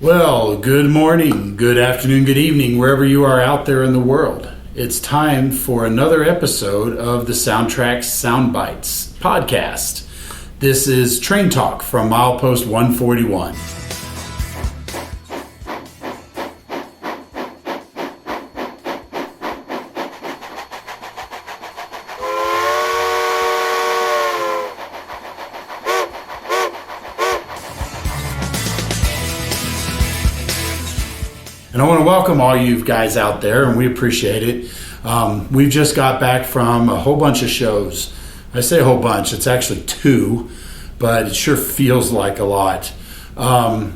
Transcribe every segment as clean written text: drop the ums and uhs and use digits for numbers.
Well, good morning, good afternoon, good evening, wherever you are out there in the world. It's time for another episode of the SoundTraxx Soundbites podcast. This is Train Talk from Milepost 141. And I want to welcome all you guys out there, and we appreciate it. We've just got back from a whole bunch of shows. I say a whole bunch, it's actually two, but it sure feels like a lot. But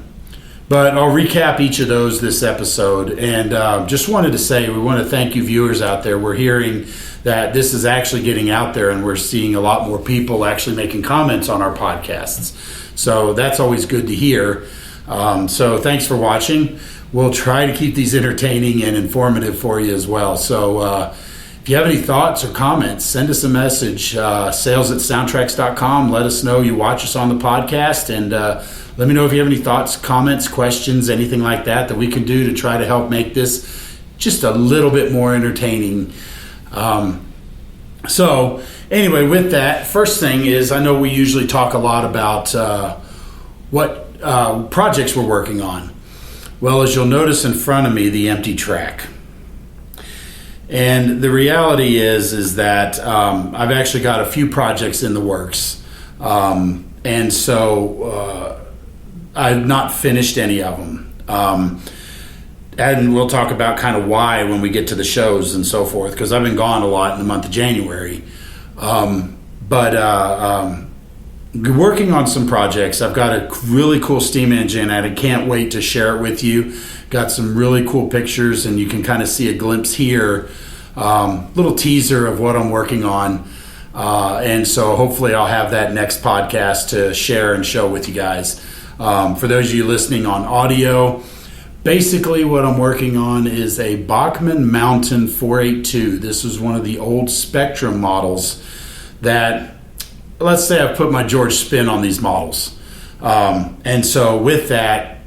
I'll recap each of those this episode, and just wanted to say we want to thank you viewers out there. We're hearing that this is actually getting out there, and we're seeing a lot more people actually making comments on our podcasts. So that's always good to hear. So thanks for watching. We'll try to keep these entertaining and informative for you as well. So if you have any thoughts or comments, send us a message, sales@soundtraxx.com. Let us know you watch us on the podcast, and let me know if you have any thoughts, comments, questions, anything like that we can do to try to help make this just a little bit more entertaining. So anyway, with that, first thing is I know we usually talk a lot about what projects we're working on. Well, as you'll notice in front of me, the empty track. And the reality is that I've actually got a few projects in the works. And so I've not finished any of them. And we'll talk about kind of why when we get to the shows and so forth, because I've been gone a lot in the month of January. Working on some projects. I've got a really cool steam engine and I can't wait to share it with you. Got some really cool pictures and you can kind of see a glimpse here, little teaser of what I'm working on. And so hopefully I'll have that next podcast to share and show with you guys. For those of you listening on audio, basically what I'm working on is a Bachmann Mountain 482. This was one of the old Spectrum models that, let's say I've put my George spin on these models. And so with that,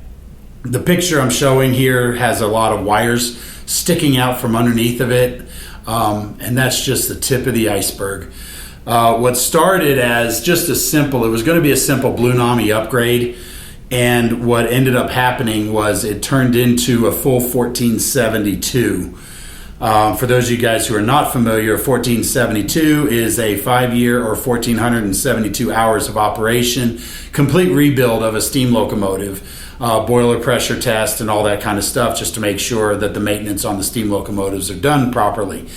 the picture I'm showing here has a lot of wires sticking out from underneath of it. And that's just the tip of the iceberg. What started as just it was going to be a simple Blue Nami upgrade. And what ended up happening was it turned into a full 1472. For those of you guys who are not familiar, 1472 is a 5-year or 1,472 hours of operation, complete rebuild of a steam locomotive, boiler pressure test and all that kind of stuff, just to make sure that the maintenance on the steam locomotives are done properly.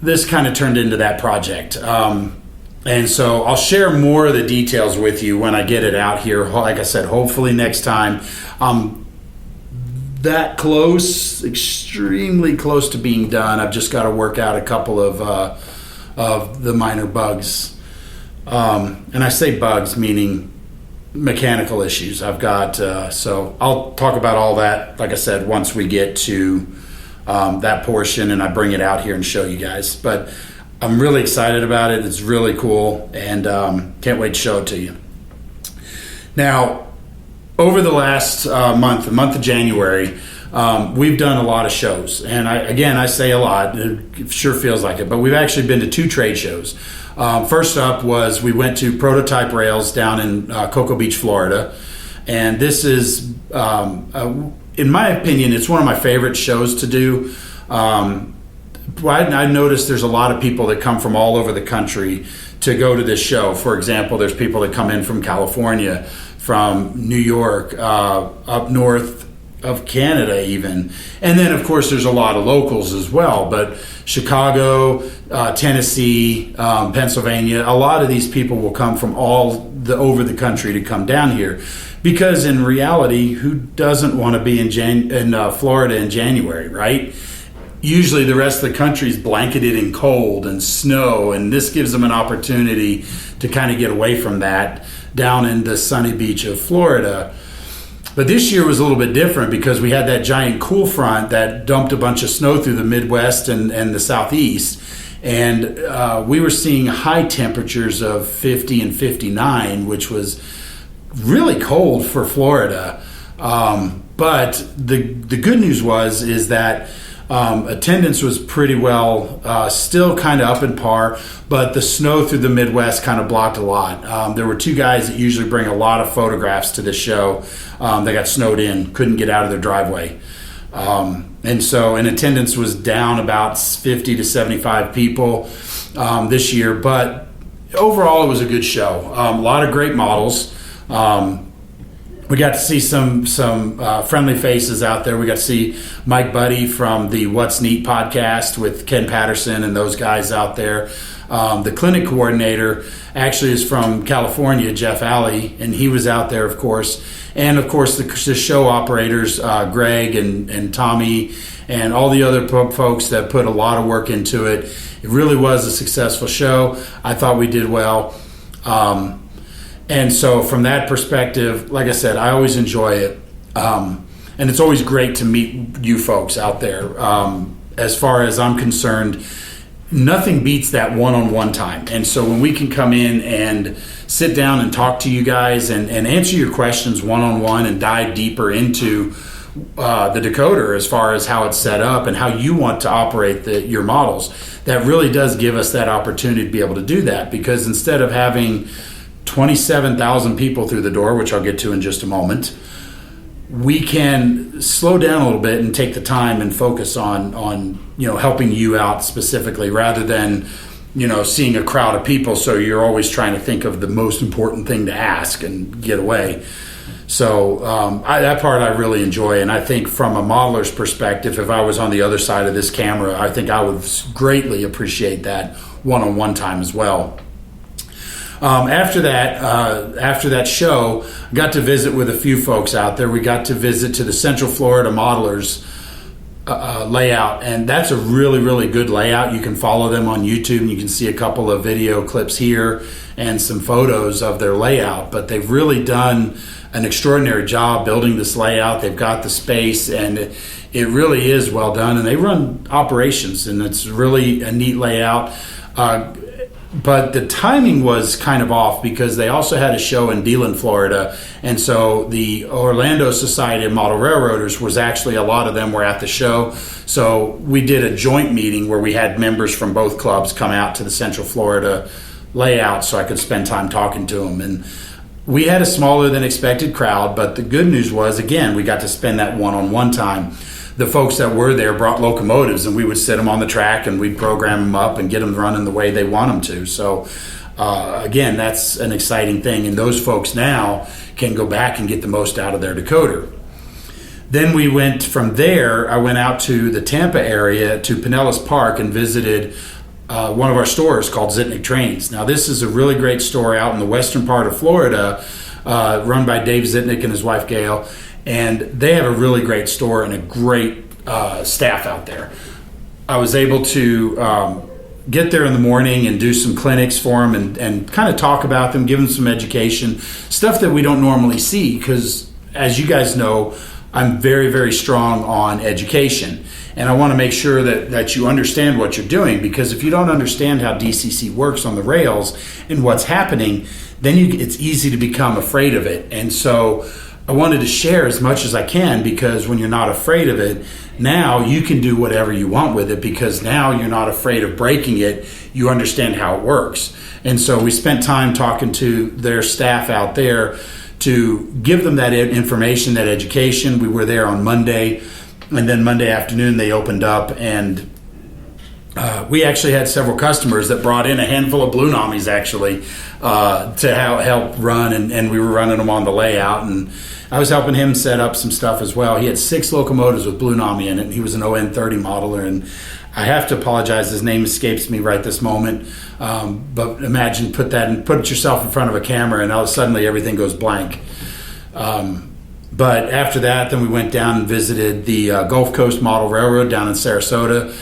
This kind of turned into that project. And so I'll share more of the details with you when I get it out here. Like I said, hopefully next time. That close, extremely close to being done. I've just got to work out a couple of the minor bugs. And I say bugs, meaning mechanical issues. I've got, so I'll talk about all that, like I said, once we get to that portion and I bring it out here and show you guys. But I'm really excited about it. It's really cool and can't wait to show it to you. Now, over the last month, the month of January, we've done a lot of shows. And I say a lot, it sure feels like it, but we've actually been to 2 trade shows. First up was we went to Prototype Rails down in Cocoa Beach, Florida. And this is, in my opinion, it's one of my favorite shows to do. I noticed there's a lot of people that come from all over the country to go to this show. For example, there's people that come in from California, from New York, up north of Canada even. And then, of course, there's a lot of locals as well. But Chicago, Tennessee, Pennsylvania, a lot of these people will come from all over the country to come down here. Because in reality, who doesn't want to be in Florida in January, right? Usually the rest of the country is blanketed in cold and snow, and this gives them an opportunity to kind of get away from that down in the sunny beach of Florida. But this year was a little bit different because we had that giant cool front that dumped a bunch of snow through the Midwest and the Southeast. And we were seeing high temperatures of 50 and 59, which was really cold for Florida. But the good news is that attendance was pretty well, still kind of up in par, but the snow through the Midwest kind of blocked a lot. There were two guys that usually bring a lot of photographs to the show. They got snowed in, couldn't get out of their driveway. And so attendance was down about 50 to 75 people this year, but overall it was a good show. A lot of great models. We got to see some friendly faces out there. We got to see Mike Buddy from the What's Neat podcast with Ken Patterson and those guys out there. The clinic coordinator actually is from California, Jeff Alley, and he was out there, of course. And, of course, the show operators, Greg and Tommy and all the other folks that put a lot of work into it. It really was a successful show. I thought we did well. And so from that perspective, like I said, I always enjoy it. And it's always great to meet you folks out there. As far as I'm concerned, nothing beats that one-on-one time. And so when we can come in and sit down and talk to you guys and answer your questions one-on-one and dive deeper into the decoder as far as how it's set up and how you want to operate your models, that really does give us that opportunity to be able to do that. Because instead of having 27,000 people through the door, which I'll get to in just a moment, we can slow down a little bit and take the time and focus on helping you out specifically, rather than seeing a crowd of people, so you're always trying to think of the most important thing to ask and get away. So that part I really enjoy, and I think from a modeler's perspective, if I was on the other side of this camera, I think I would greatly appreciate that one-on-one time as well. After that show, I got to visit with a few folks out there. We got to visit to the Central Florida Modelers layout, and that's a really, really good layout. You can follow them on YouTube, and you can see a couple of video clips here and some photos of their layout. But they've really done an extraordinary job building this layout. They've got the space, and it really is well done. And they run operations, and it's really a neat layout. But the timing was kind of off because they also had a show in Deland, Florida. And so the Orlando Society of Model Railroaders was actually, a lot of them were at the show. So we did a joint meeting where we had members from both clubs come out to the Central Florida layout so I could spend time talking to them. And we had a smaller than expected crowd, but the good news was, again, we got to spend that one-on-one time. The folks that were there brought locomotives, and we would sit them on the track and we'd program them up and get them running the way they want them to. So again, that's an exciting thing, and those folks now can go back and get the most out of their decoder. Then we went from there, I went out to the Tampa area to Pinellas Park and visited one of our stores called Arnie Trains. Now this is a really great store out in the western part of Florida, run by Dave Zitnick and his wife Gail. And they have a really great store and a great staff out there. I was able to get there in the morning and do some clinics for them and kind of talk about them, give them some education, stuff that we don't normally see, because as you guys know, I'm very, very strong on education. And I want to make sure that you understand what you're doing, because if you don't understand how DCC works on the rails and what's happening, then it's easy to become afraid of it. And so I wanted to share as much as I can, because when you're not afraid of it, now you can do whatever you want with it, because now you're not afraid of breaking it. You understand how it works. And so we spent time talking to their staff out there to give them that information, that education. We were there on Monday, and then Monday afternoon they opened up, and we actually had several customers that brought in a handful of Blue Nomies actually to help run, and we were running them on the layout, and I was helping him set up some stuff as well. He had 6 locomotives with Blue Nomy in it, and he was an ON30 modeler, and I have to apologize, his name escapes me right this moment, but imagine put yourself in front of a camera and suddenly everything goes blank. But after that, then we went down and visited the Gulf Coast Model Railroad down in Sarasota.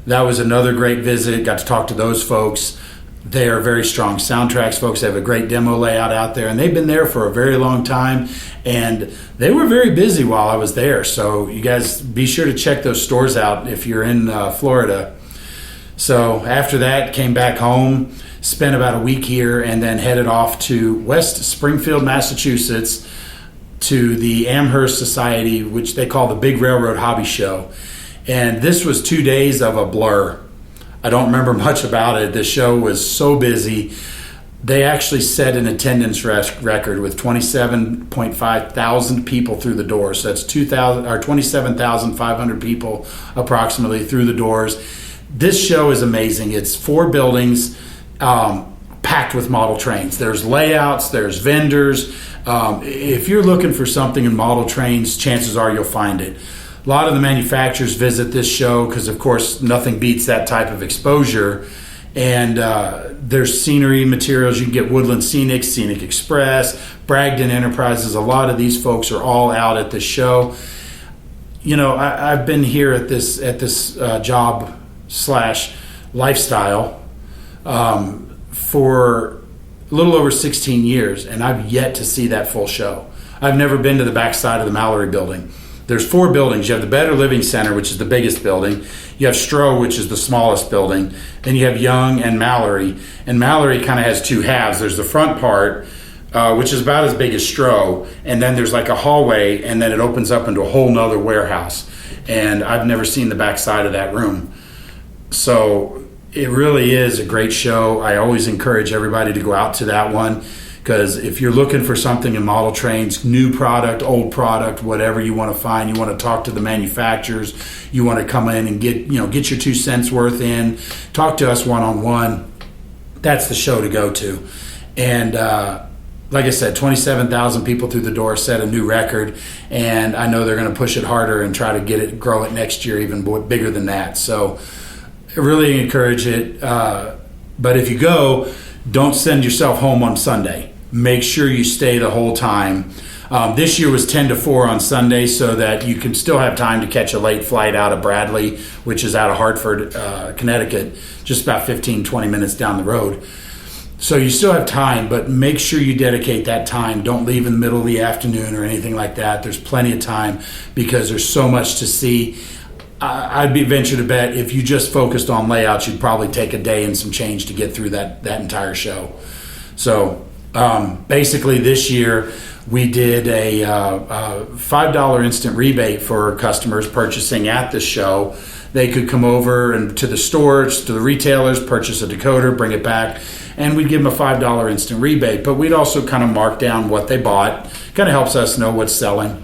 That was another great visit. Got to talk to those folks. They are very strong SoundTraxx folks. They have a great demo layout out there, and they've been there for a very long time, and they were very busy while I was there. So you guys be sure to check those stores out if you're in Florida. So after that, came back home, spent about a week here, and then headed off to West Springfield, Massachusetts. to the Amherst Society, which they call the Big Railroad Hobby Show. And this was 2 days of a blur. I don't remember much about it. The show was so busy. They actually set an attendance record with 27.5 thousand people through the doors. So that's 27,500 people approximately through the doors. This show is amazing. It's 4 buildings packed with model trains. There's layouts, there's vendors. If you're looking for something in model trains, chances are you'll find it. A lot of the manufacturers visit this show because, of course, nothing beats that type of exposure. And there's scenery materials. You can get Woodland Scenic, Scenic Express, Bragdon Enterprises. A lot of these folks are all out at this show. You know, I've been here at this job / lifestyle for a little over 16 years, and I've yet to see that full show. I've never been to the back side of the Mallory building. There's 4 buildings. You have the Better Living Center, which is the biggest building. You have Stroh, which is the smallest building. Then you have Young and Mallory. And Mallory kind of has 2 halves. There's the front part, which is about as big as Stroh. And then there's like a hallway, and then it opens up into a whole nother warehouse. And I've never seen the back side of that room. So it really is a great show. I always encourage everybody to go out to that one. Because if you're looking for something in model trains, new product, old product, whatever you want to find, you want to talk to the manufacturers, you want to come in and get your 2 cents worth in, talk to us one-on-one, that's the show to go to. And like I said, 27,000 people through the door, set a new record, and I know they're going to push it harder and try to grow it next year even bigger than that. So I really encourage it. But if you go, don't send yourself home on Sunday. Make sure you stay the whole time. This year was 10 to 4 on Sunday, so that you can still have time to catch a late flight out of Bradley, which is out of Hartford, Connecticut, just about 15-20 minutes down the road. So you still have time, but make sure you dedicate that time. Don't leave in the middle of the afternoon or anything like that. There's plenty of time because there's so much to see. I'd venture to bet if you just focused on layouts, you'd probably take a day and some change to get through that entire show. So basically this year we did a $5 instant rebate for customers purchasing at the show. They could come over and to the stores, to the retailers, purchase a decoder, bring it back, and we'd give them a $5 instant rebate. But we'd also kind of mark down what they bought. Kind of helps us know what's selling.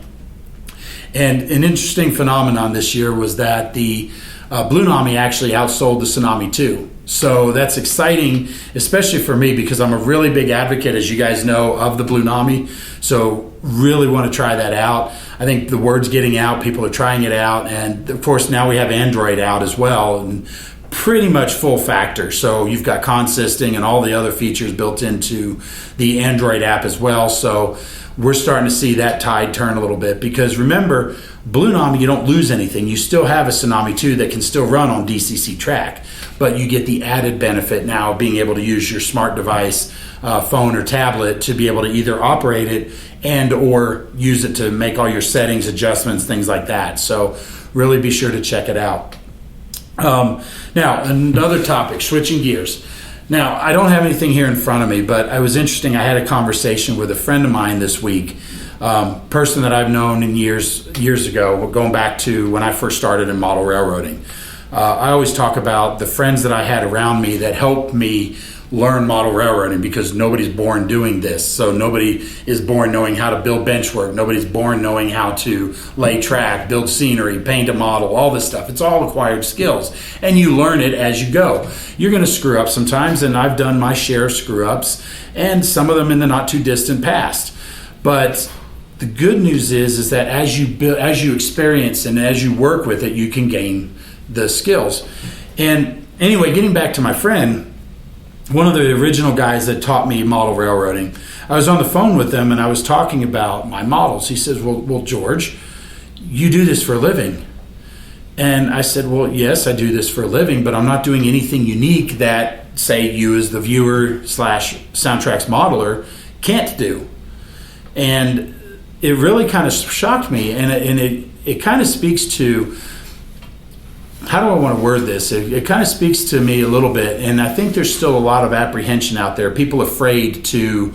And an interesting phenomenon this year was that the Blue Nami actually outsold the Tsunami 2. So that's exciting, especially for me, because I'm a really big advocate, as you guys know, of the Blue Nami. So really want to try that out. I think the word's getting out. People are trying it out. And, of course, now we have Android out as well, and pretty much full factor. So you've got consisting and all the other features built into the Android app as well. So we're starting to see that tide turn a little bit, because remember, Blue Nami, you don't lose anything. You still have a Tsunami 2 that can still run on DCC track, but you get the added benefit now of being able to use your smart device, phone or tablet, to be able to either operate it and or use it to make all your settings, adjustments, things like that. So really be sure to check it out. Now, another topic, switching gears. Now, I don't have anything here in front of me, but it was interesting. I had a conversation with a friend of mine this week, person that I've known in years ago, going back to when I first started in model railroading. I always talk about the friends that I had around me that helped me learn model railroading, because nobody's born doing this. So nobody is born knowing how to build benchwork. Nobody's born knowing how to lay track, build scenery, paint a model, all this stuff. It's all acquired skills, and you learn it as you go. You're going to screw up sometimes, and I've done my share of screw ups, and some of them in the not too distant past. But the good news is that as you experience and as you work with it, you can gain the skills. And anyway, getting back to my friend, one of the original guys that taught me model railroading, I was on the phone with him and I was talking about my models. He says, well, George, you do this for a living. And I said, well, yes, I do this for a living, but I'm not doing anything unique that, say, you as the viewer / SoundTraxx modeler can't do. And it really kind of shocked me, and it kind of speaks to, how do I want to word this? It kind of speaks to me a little bit, and I think there's still a lot of apprehension out there. People afraid to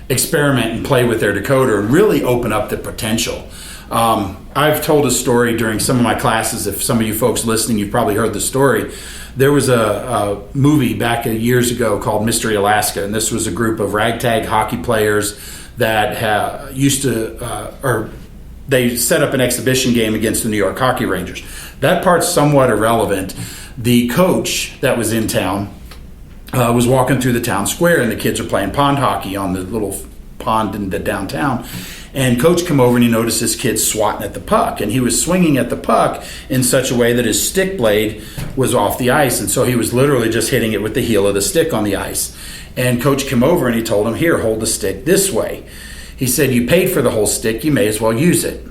experiment and play with their decoder and really open up the potential. I've told a story during some of my classes. If some of you folks listening, you've probably heard the story. There was a movie back years ago called Mystery Alaska, and this was a group of ragtag hockey players that they set up an exhibition game against the New York Hockey Rangers. That part's somewhat irrelevant. The coach that was in town was walking through the town square, and the kids are playing pond hockey on the little pond in the downtown. And coach come over and he noticed this kid swatting at the puck, and he was swinging at the puck in such a way that his stick blade was off the ice, and so he was literally just hitting it with the heel of the stick on the ice. And coach came over and he told him, "Here, hold the stick this way." He said, "You paid for the whole stick, you may as well use it."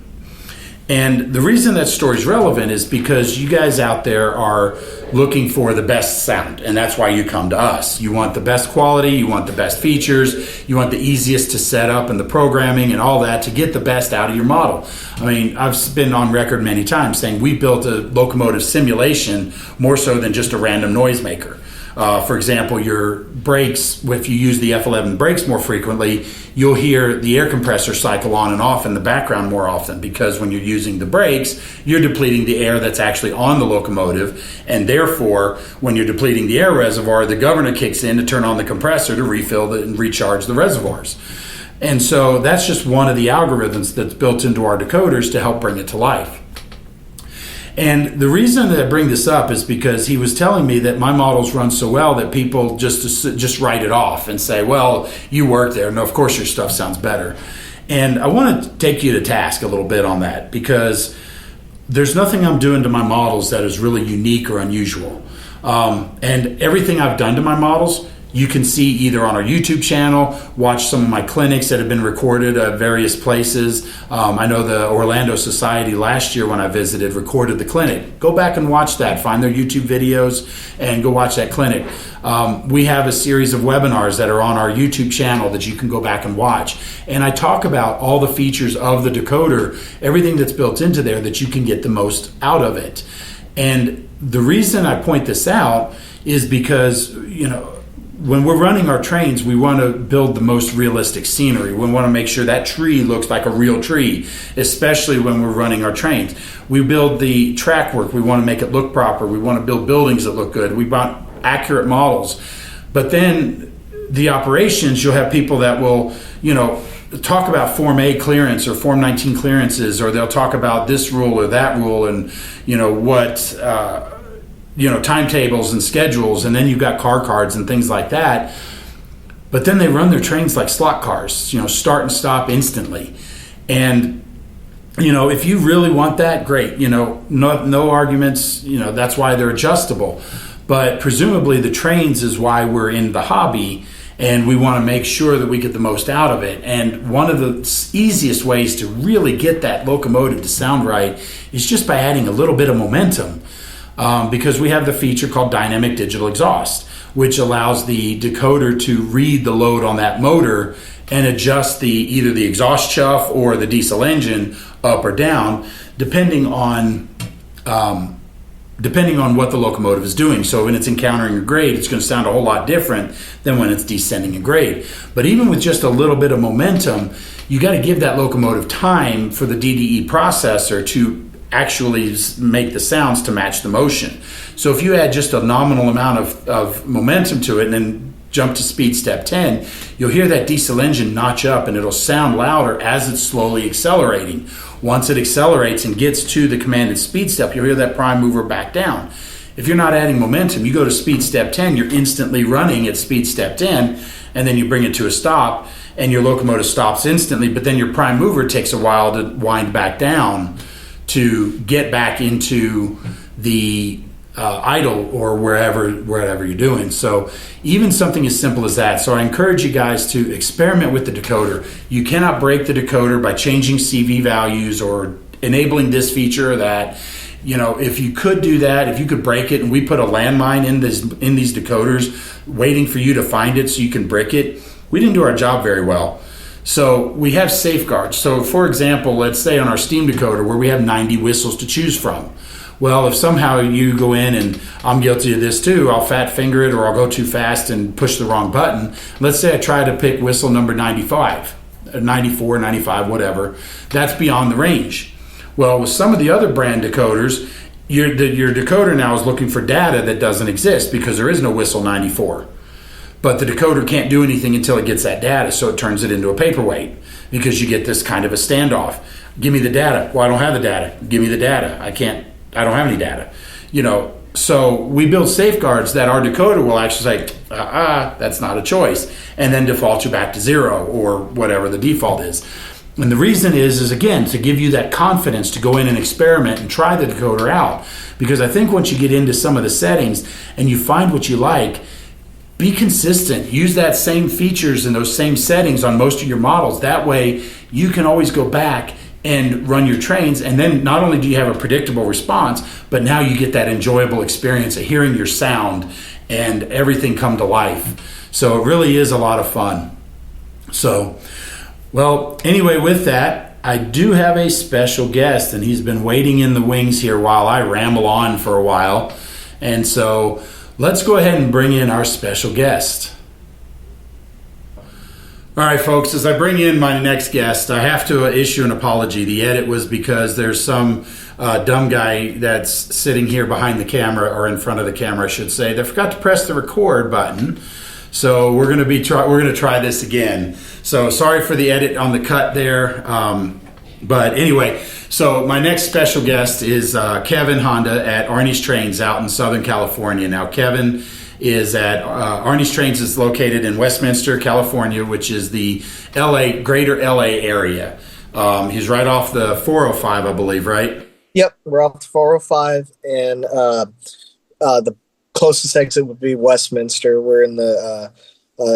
And the reason that story is relevant is because you guys out there are looking for the best sound, and that's why you come to us. You want the best quality, you want the best features, you want the easiest to set up and the programming and all that to get the best out of your model. I mean, I've been on record many times saying we built a locomotive simulation more so than just a random noisemaker. For example, your brakes, if you use the F11 brakes more frequently, you'll hear the air compressor cycle on and off in the background more often, because when you're using the brakes, you're depleting the air that's actually on the locomotive, and therefore, when you're depleting the air reservoir, the governor kicks in to turn on the compressor to refill and recharge the reservoirs. And so that's just one of the algorithms that's built into our decoders to help bring it to life. And the reason that I bring this up is because he was telling me that my models run so well that people just write it off and say, "Well, you work there. No, of course your stuff sounds better." And I want to take you to task a little bit on that, because there's nothing I'm doing to my models that is really unique or unusual. And everything I've done to my models, you can see either on our YouTube channel, watch some of my clinics that have been recorded at various places. I know the Orlando Society last year when I visited recorded the clinic. Go back and watch that. Find their YouTube videos and go watch that clinic. We have a series of webinars that are on our YouTube channel that you can go back and watch. And I talk about all the features of the decoder, everything that's built into there that you can get the most out of it. And the reason I point this out is because, when we're running our trains, we want to build the most realistic scenery. We want to make sure that tree looks like a real tree, especially when we're running our trains. We build the track work. We want to make it look proper. We want to build buildings that look good. We want accurate models. But then the operations, you'll have people that will, talk about Form A clearance or Form 19 clearances, or they'll talk about this rule or that rule and, timetables and schedules, and then you've got car cards and things like that. But then they run their trains like slot cars, start and stop instantly. And, if you really want that, great, no arguments, that's why they're adjustable. But presumably the trains is why we're in the hobby, and we want to make sure that we get the most out of it. And one of the easiest ways to really get that locomotive to sound right is just by adding a little bit of momentum. Because we have the feature called dynamic digital exhaust, which allows the decoder to read the load on that motor and adjust either the exhaust chuff or the diesel engine up or down, depending on what the locomotive is doing. So when it's encountering a grade, it's going to sound a whole lot different than when it's descending a grade. But even with just a little bit of momentum, you got to give that locomotive time for the DDE processor to actually make the sounds to match the motion. So if you add just a nominal amount of momentum to it and then jump to speed step 10, you'll hear that diesel engine notch up and it'll sound louder as it's slowly accelerating. Once it accelerates and gets to the commanded speed step, you'll hear that prime mover back down. If you're not adding momentum, you go to speed step 10, you're instantly running at speed step 10, and then you bring it to a stop and your locomotive stops instantly, but then your prime mover takes a while to wind back down to get back into the idle or wherever you're doing. So even something as simple as that. So I encourage you guys to experiment with the decoder. You cannot break the decoder by changing CV values or enabling this feature or that. If you could do that, if you could break it, and we put a landmine in these decoders waiting for you to find it so you can brick it, we didn't do our job very well. So we have safeguards. So for example, let's say on our steam decoder where we have 90 whistles to choose from. Well, if somehow you go in, and I'm guilty of this too, I'll fat finger it or I'll go too fast and push the wrong button. Let's say I try to pick whistle number 95, 94, 95, whatever. That's beyond the range. Well, with some of the other brand decoders, your decoder now is looking for data that doesn't exist because there is no whistle 94. But the decoder can't do anything until it gets that data, so it turns it into a paperweight because you get this kind of a standoff. Give me the data. Well, I don't have the data. Give me the data. I don't have any data. So we build safeguards that our decoder will actually say, that's not a choice, and then default you back to 0 or whatever the default is. And the reason is again, to give you that confidence to go in and experiment and try the decoder out. Because I think once you get into some of the settings and you find what you like, be consistent. Use that same features and those same settings on most of your models. That way you can always go back and run your trains, and then not only do you have a predictable response, but now you get that enjoyable experience of hearing your sound and everything come to life. So it really is a lot of fun. So, well, anyway, with that, I do have a special guest, and he's been waiting in the wings here while I ramble on for a while. And so let's go ahead and bring in our special guest. All right, folks, as I bring in my next guest, I have to issue an apology. The edit was because there's some dumb guy that's sitting here behind the camera, or in front of the camera, I should say, that forgot to press the record button. So we're going to try this again. So sorry for the edit on the cut there. But anyway, so my next special guest is Kevin Honda at Arnie Trains out in Southern California. Now, Kevin is at Arnie Trains is located in Westminster, California, which is the greater LA area. He's right off the 405, I believe, right? Yep, we're off the 405, and the closest exit would be Westminster. We're in the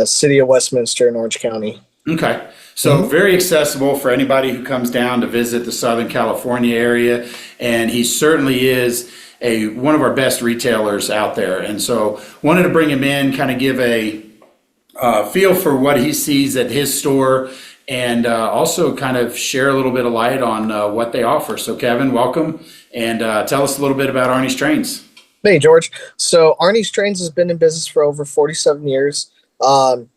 city of Westminster in Orange County. Okay. So very accessible for anybody who comes down to visit the Southern California area. And he certainly is one of our best retailers out there. And so wanted to bring him in, kind of give a feel for what he sees at his store, and also kind of share a little bit of light on what they offer. So Kevin, welcome, and tell us a little bit about Arnie's Trains. Hey, George. So Arnie's Trains has been in business for over 47 years.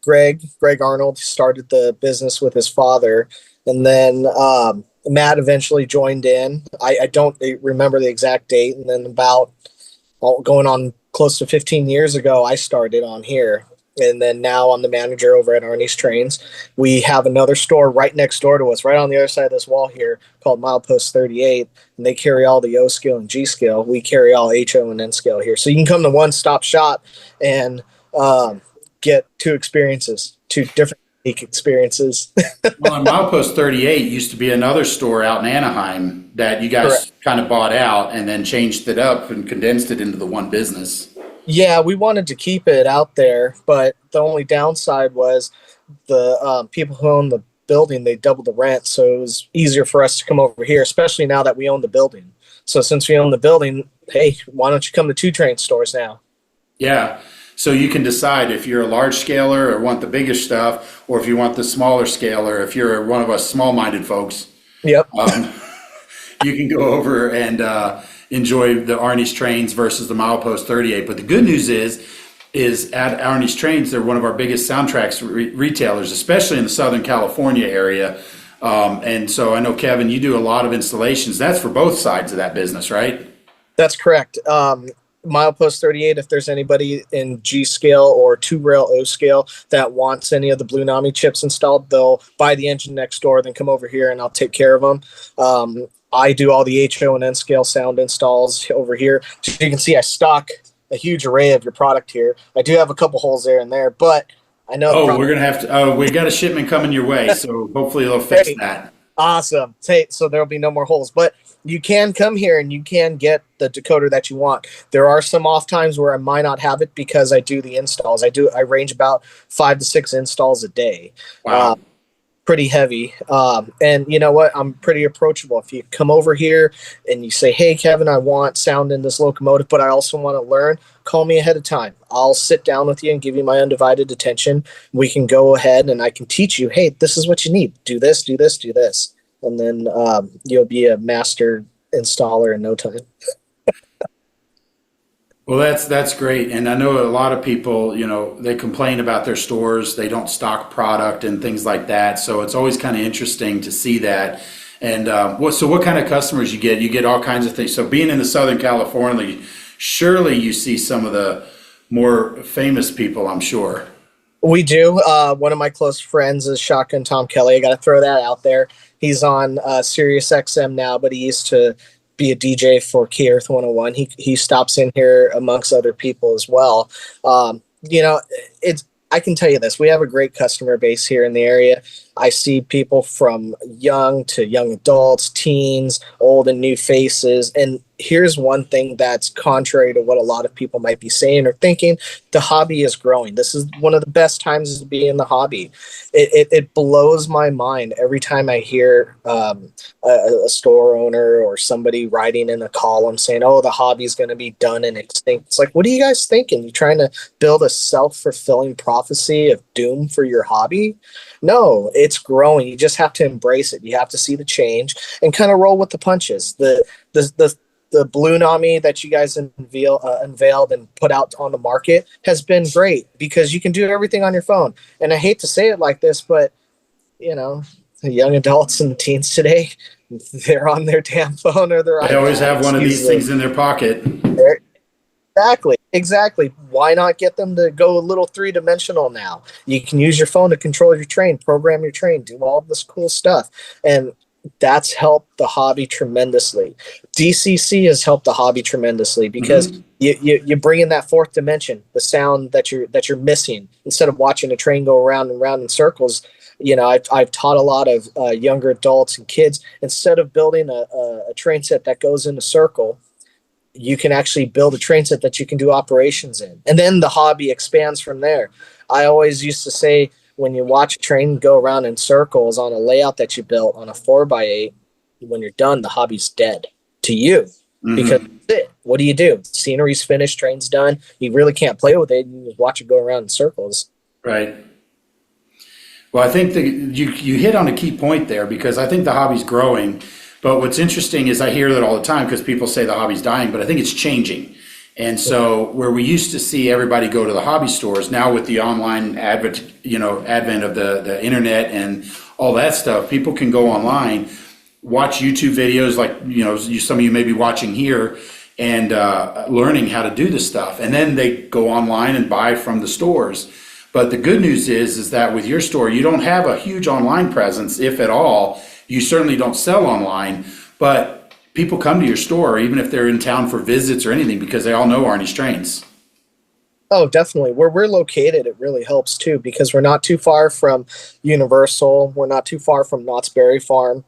Greg Arnold started the business with his father, and then Matt eventually joined in. I don't remember the exact date, and then about going on close to 15 years ago, I started on here. And then now I'm the manager over at Arnie's Trains. We have another store right next door to us, right on the other side of this wall here, called Milepost 38. And they carry all the O scale and G scale. We carry all HO and N scale here. So you can come to one stop shop and get two different unique experiences. Well, and Milepost 38 used to be another store out in Anaheim that you guys Correct. kind of bought out and then changed it up and condensed it into the one business. Yeah, we wanted to keep it out there, but the only downside was the people who own the building, they doubled the rent, so it was easier for us to come over here, especially now that we own the building. So since we own the building, hey, why don't you come to 2 train stores now? Yeah. So you can decide if you're a large scaler or want the biggest stuff, or if you want the smaller scaler, if you're one of us small-minded folks. Yep. You can go over and enjoy the Arnie's Trains versus the Milepost 38. But the good news is at Arnie's Trains, they're one of our biggest SoundTraxx retailers, especially in the Southern California area. And so I know, Kevin, you do a lot of installations. That's for both sides of that business, right? That's correct. Milepost 38, if there's anybody in G scale or 2-rail O scale that wants any of the Blue Nami chips installed, they'll buy the engine next door, then come over here and I'll take care of them. I do all the HO and N scale sound installs over here. So you can see I stock a huge array of your product here. I do have a couple holes there and there, but I know. Oh, we're going to have to, we got a shipment coming your way. So hopefully they'll fix that. Awesome. So there'll be no more holes, but you can come here and you can get the decoder that you want. There are some off times where I might not have it because I do the installs. I range about 5 to 6 installs a day. Wow. pretty heavy. And you know what? I'm pretty approachable. If you come over here and you say, "Hey, Kevin, I want sound in this locomotive, but I also want to learn," call me ahead of time. I'll sit down with you and give you my undivided attention. We can go ahead and I can teach you, "Hey, this is what you need. Do this, do this, do this." And then you'll be a master installer in no time. Well, that's great, and I know a lot of people, they complain about their stores, they don't stock product and things like that. So it's always kind of interesting to see that. And what kind of customers you get? You get all kinds of things. So being in the Southern California, surely you see some of the more famous people, I'm sure. We do. One of my close friends is Shotgun Tom Kelly. I got to throw that out there. He's on Sirius XM now, but he used to be a DJ for K Earth 101. He stops in here amongst other people as well. You know, it's I can tell you this: we have a great customer base here in the area. I see people from young to young adults, teens, old and new faces. And here's one thing that's contrary to what a lot of people might be saying or thinking: the hobby is growing. This is one of the best times to be in the hobby. It blows my mind every time I hear a store owner or somebody writing in a column saying, "Oh, the hobby's going to be done and extinct." It's like, what are you guys thinking? You trying to build a self-fulfilling prophecy of doom for your hobby? No, it's growing. You just have to embrace it. You have to see the change and kind of roll with the punches. The Blue Nami that you guys unveiled and put out on the market has been great because you can do everything on your phone. And I hate to say it like this, but you know, the young adults and teens today, they're on their damn phone or their They always have one of these things in their pocket. Exactly. Why not get them to go a little three-dimensional now? You can use your phone to control your train, program your train, do all this cool stuff. And that's helped the hobby tremendously. DCC has helped the hobby tremendously because you bring in that fourth dimension, the sound that you're missing. Instead of watching a train go around and round in circles, you know, I've taught a lot of younger adults and kids, instead of building a train set that goes in a circle, you can actually build a train set that you can do operations in. And then the hobby expands from there. I always used to say, when you watch a train go around in circles on a layout that you built on a 4x8, when you're done, the hobby's dead to you. Because that's it. What do? Scenery's finished, train's done. You really can't play with it. You just watch it go around in circles. Right. Well, I think you hit on a key point there, because I think the hobby's growing. But what's interesting is I hear that all the time because people say the hobby's dying, but I think it's changing. And so where we used to see everybody go to the hobby stores, now with the online advent of the internet and all that stuff, people can go online, watch YouTube videos like, some of you may be watching here, and learning how to do this stuff. And then they go online and buy from the stores. But the good news is that with your store, you don't have a huge online presence, if at all. You certainly don't sell online, but people come to your store, even if they're in town for visits or anything, because they all know Arnie Trains. Oh, definitely. Where we're located, it really helps too, because we're not too far from Universal. We're not too far from Knott's Berry Farm.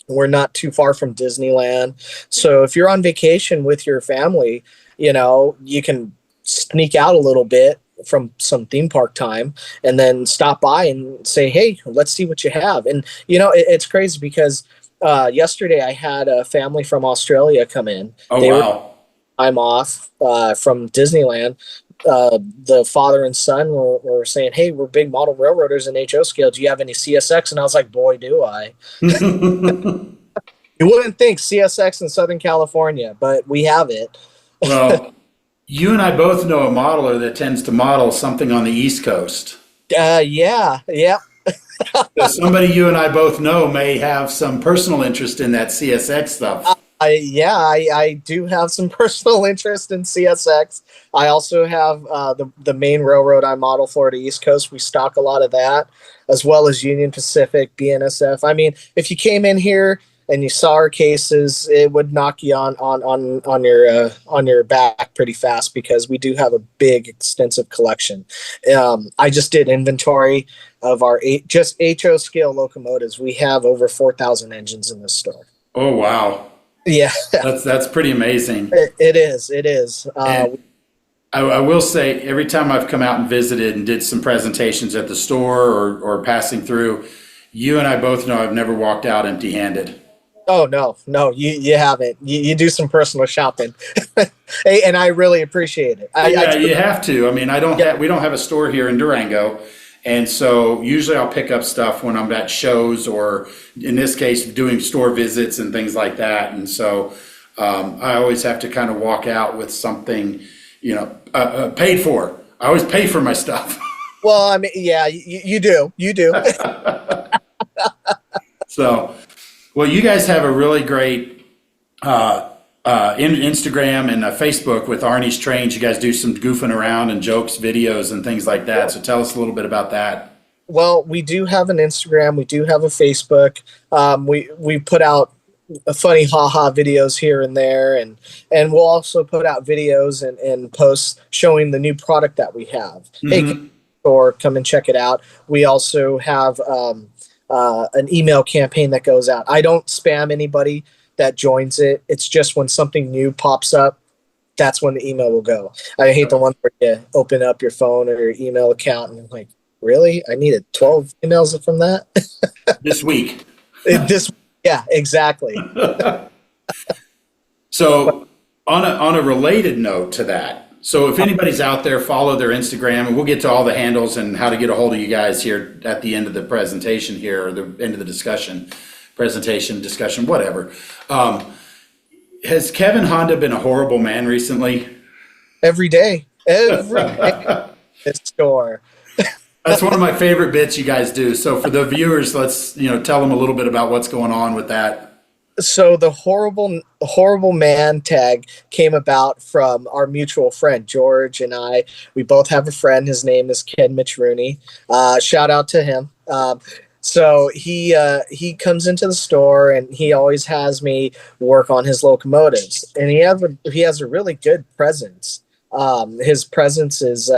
We're not too far from Disneyland. So if you're on vacation with your family, you can sneak out a little bit from some theme park time and then stop by and say, "Hey, let's see what you have." And it's crazy because yesterday I had a family from Australia come in. I'm off from Disneyland. The father and son were saying, "Hey, we're big model railroaders in HO scale. Do you have any CSX?" And I was like, "Boy, do I." You wouldn't think CSX in Southern California, but we have it. Well, you and I both know a modeler that tends to model something on the East Coast. Yeah. So somebody you and I both know may have some personal interest in that CSX stuff. I do have some personal interest in CSX. I also have the main railroad I model, Florida East Coast. We stock a lot of that, as well as Union Pacific, BNSF. I mean, if you came in here and you saw our cases, it would knock you on your back pretty fast, because we do have a big, extensive collection. I just did inventory of our just HO scale locomotives. We have over 4,000 engines in this store. Oh, wow. Yeah. That's pretty amazing. It is. I will say, every time I've come out and visited and did some presentations at the store or passing through, you and I both know I've never walked out empty-handed. Oh no, you haven't. You do some personal shopping, hey, and I really appreciate it. I Yeah, you have to. I mean, yeah, we don't have a store here in Durango, and so usually I'll pick up stuff when I'm at shows or in this case doing store visits and things like that. And so I always have to kind of walk out with something, paid for. I always pay for my stuff. well, I mean, yeah, you do. So, well, you guys have a really great Instagram and Facebook with Arnie's Trains. You guys do some goofing around and jokes, videos, and things like that. So tell us a little bit about that. Well, we do have an Instagram. We do have a Facebook. We put out funny haha videos here and there, and we'll also put out videos and posts showing the new product that we have. Hey, or come and check it out. We also have an email campaign that goes out. I don't spam anybody that joins it. It's just when something new pops up, that's when the email will go. I hate the one where you open up your phone or your email account and I'm like, really? I needed 12 emails from that This week. Yeah, exactly. So on a related note to that, so if anybody's out there, follow their Instagram, and we'll get to all the handles and how to get a hold of you guys here at the end of the presentation here, or the end of the discussion, whatever. Has Kevin Honda been a horrible man recently? Every day. It's store. That's one of my favorite bits you guys do. So for the viewers, let's tell them a little bit about what's going on with that. So the horrible man tag came about from our mutual friend George and I. We both have a friend. His name is Ken Mitch Rooney. Shout out to him. So he comes into the store and he always has me work on his locomotives, and he has a really good presence. His presence is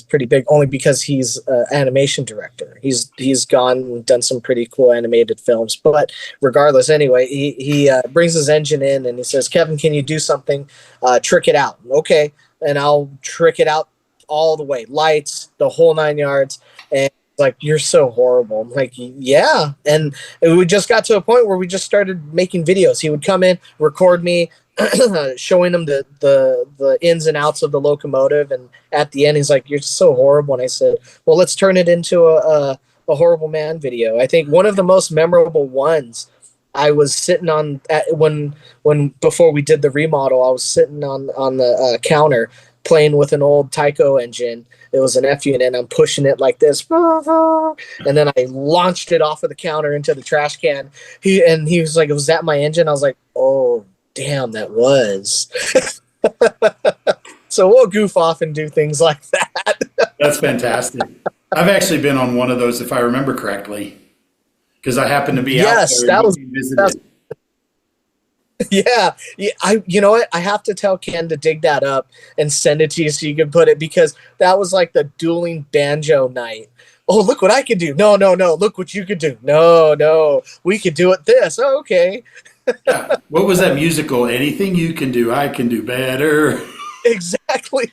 pretty big, only because he's an animation director. He's gone and done some pretty cool animated films. But regardless, anyway, he brings his engine in and he says, "Kevin, can you do something? Trick it out." Okay, and I'll trick it out all the way, lights, the whole 9 yards. And like, "You're so horrible." I'm like, "Yeah." And we just got to a point where we just started making videos. He would come in, record me, showing him the ins and outs of the locomotive, and at the end he's like, "You're so horrible." And I said, "Well, let's turn it into a horrible man video." I think one of the most memorable ones, I was sitting on when before we did the remodel, I was sitting on the counter playing with an old Tyco engine. It was an F unit, and I'm pushing it like this, and then I launched it off of the counter into the trash can. He was like, "Was that my engine?" I was like, "Oh, damn, that was." So we'll goof off and do things like that. That's fantastic. I've actually been on one of those, if I remember correctly, because I happened to be out there that was visited. Yeah. You know what? I have to tell Ken to dig that up and send it to you so you can put it, because that was like the dueling banjo night. "Oh, look what I can do." No, look what you could do. No, we could do it this. Oh, okay. Yeah. What was that musical? "Anything you can do, I can do better." Exactly.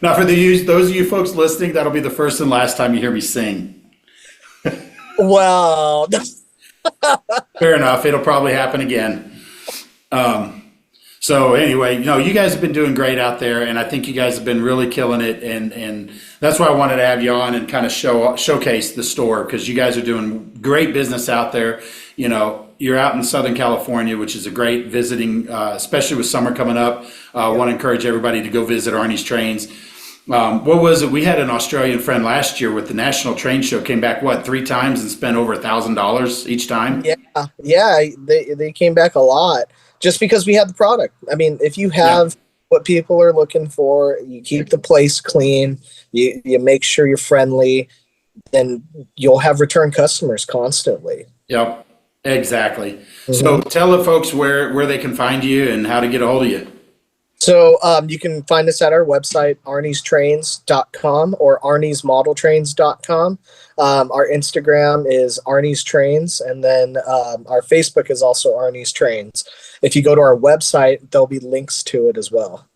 Now, for those of you folks listening, that'll be the first and last time you hear me sing. Well, Fair enough. It'll probably happen again. So anyway, you guys have been doing great out there, and I think you guys have been really killing it, and that's why I wanted to have you on and kind of showcase the store, because you guys are doing great business out there. You're out in Southern California, which is a great visiting, especially with summer coming up. I want to encourage everybody to go visit Arnie's Trains. What was it? We had an Australian friend last year with the National Train Show, came back, 3 times and spent over $1,000 each time? Yeah, they came back a lot just because we had the product. I mean, if you have what people are looking for, you keep the place clean, you make sure you're friendly, then you'll have return customers constantly. Yep, exactly. Mm-hmm. So tell the folks where they can find you and how to get a hold of you. So you can find us at our website, arniestrains.com or arniesmodeltrains.com. Our Instagram is Arnie's Trains, and then our Facebook is also Arnie's Trains. If you go to our website, there'll be links to it as well.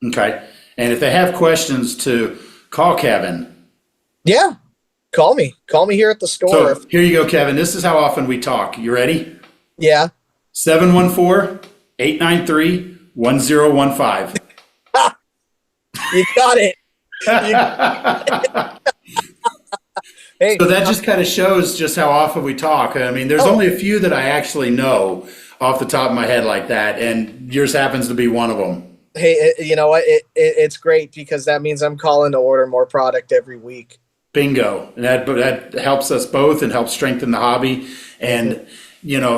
Okay. And if they have questions, to call Kevin. Yeah. Call me here at the store. So here you go, Kevin. This is how often we talk. You ready? Yeah. 714-893-1015. You got it. Hey, So that just kind of shows just how often we talk. I mean, there's only a few that I actually know off the top of my head like that, and yours happens to be one of them. hey, you know what? It's great because that means I'm calling to order more product every week. Bingo. And that helps us both and helps strengthen the hobby. And,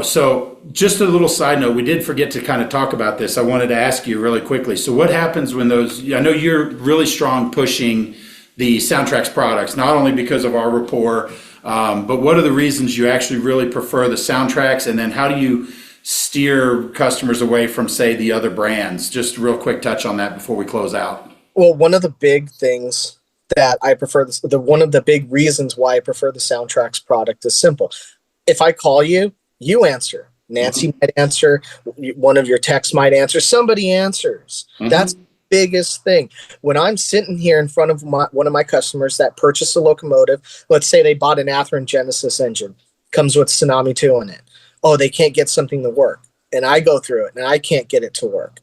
so just a little side note, we did forget to kind of talk about this. I wanted to ask you really quickly. So what happens when I know you're really strong pushing the SoundTraxx products, not only because of our rapport, but what are the reasons you actually really prefer the SoundTraxx, and then how do you steer customers away from, say, the other brands? Just a real quick touch on that before we close out. Well, one of the big things that I prefer, one of the big reasons why I prefer the SoundTraxx product is simple. If I call you, you answer. Nancy might answer. One of your texts might answer. Somebody answers. That's biggest thing. When I'm sitting here in front of one of my customers that purchased a locomotive, let's say they bought an Athearn Genesis engine, comes with Tsunami 2 in it. Oh, they can't get something to work. And I go through it and I can't get it to work.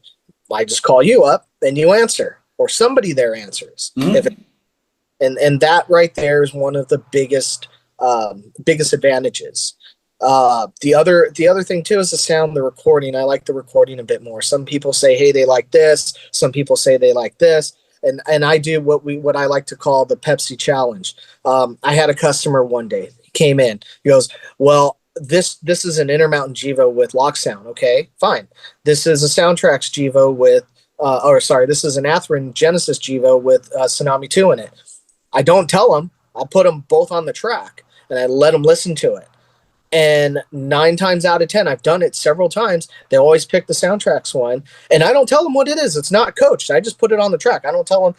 I just call you up and you answer, or somebody there answers. And that right there is one of the biggest advantages. The other thing too is the sound, the recording. I like the recording a bit more. Some people say, hey, they like this. Some people say they like this. And I do what I like to call the Pepsi challenge. I had a customer one day. He came in. He goes, well, this is an Intermountain Gevo with lock sound. Okay, fine. This is a SoundTraxx Gevo with, this is an Athearn Genesis Gevo with Tsunami 2 in it. I don't tell them. I put them both on the track and I let them listen to it. And 9 times out of 10, I've done it several times. They always pick the SoundTraxx one, and I don't tell them what it is. It's not coached. I just put it on the track. I don't tell them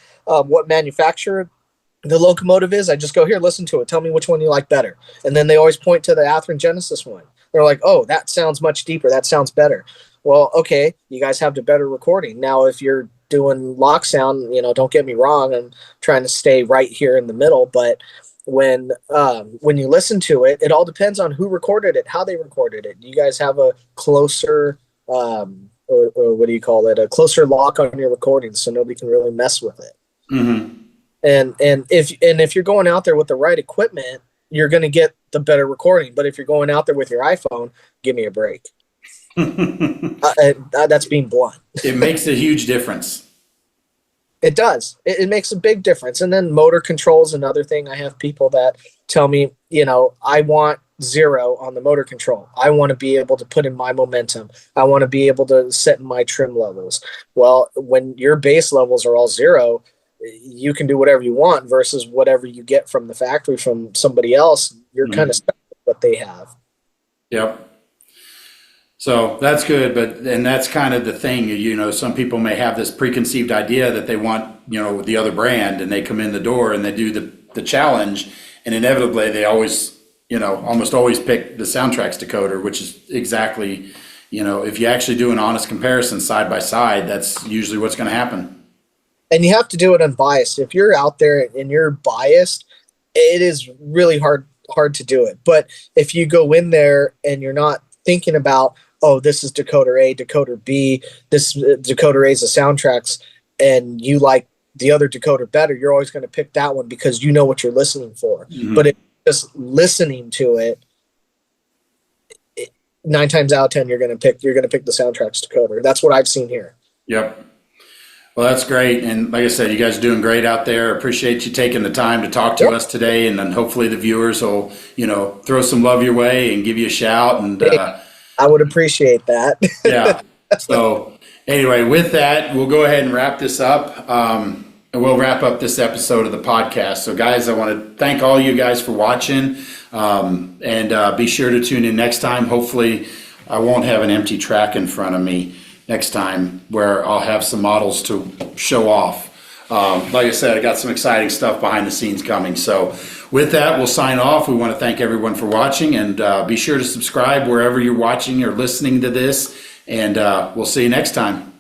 what manufacturer the locomotive is. I just go, here, listen to it. Tell me which one you like better. And then they always point to the Athearn Genesis one. They're like, oh, that sounds much deeper. That sounds better. Well, okay, you guys have the better recording. Now, if you're doing lock sound, don't get me wrong. I'm trying to stay right here in the middle, but when you listen to it, it all depends on who recorded it, how they recorded it. You guys have a closer, or what do you call it? A closer lock on your recording, so nobody can really mess with it. And if you're going out there with the right equipment, you're going to get the better recording. But if you're going out there with your iPhone, give me a break. That's being blunt. It makes a huge difference. It does. It makes a big difference. And then motor control is another thing. I have people that tell me, I want 0 on the motor control. I want to be able to put in my momentum. I want to be able to set in my trim levels. Well, when your base levels are all 0, you can do whatever you want versus whatever you get from the factory from somebody else. You're kind of stuck with what they have. Yep. So that's good, and that's kind of the thing, some people may have this preconceived idea that they want, the other brand, and they come in the door and they do the challenge, and inevitably they always, almost always pick the SoundTraxx decoder, which is exactly, if you actually do an honest comparison side by side, that's usually what's going to happen. And you have to do it unbiased. If you're out there and you're biased, it is really hard to do it. But if you go in there and you're not thinking about, oh, this is decoder A, decoder B, this decoder A is a SoundTraxx, and you like the other decoder better, you're always going to pick that one because you know what you're listening for. But if you're just listening to it, 9 times out of 10, you're going to pick the SoundTraxx decoder. That's what I've seen here. Yep. Well, that's great. And like I said, you guys are doing great out there. Appreciate you taking the time to talk to us today. And then hopefully the viewers will, throw some love your way and give you a shout. And I would appreciate that. Yeah. So anyway, with that, we'll go ahead and wrap this up. And we'll wrap up this episode of the podcast. So guys, I want to thank all you guys for watching. And be sure to tune in next time. Hopefully I won't have an empty track in front of me next time, where I'll have some models to show off. Like I said, I got some exciting stuff behind the scenes coming. So with that, we'll sign off. We want to thank everyone for watching, and be sure to subscribe wherever you're watching or listening to this, and we'll see you next time.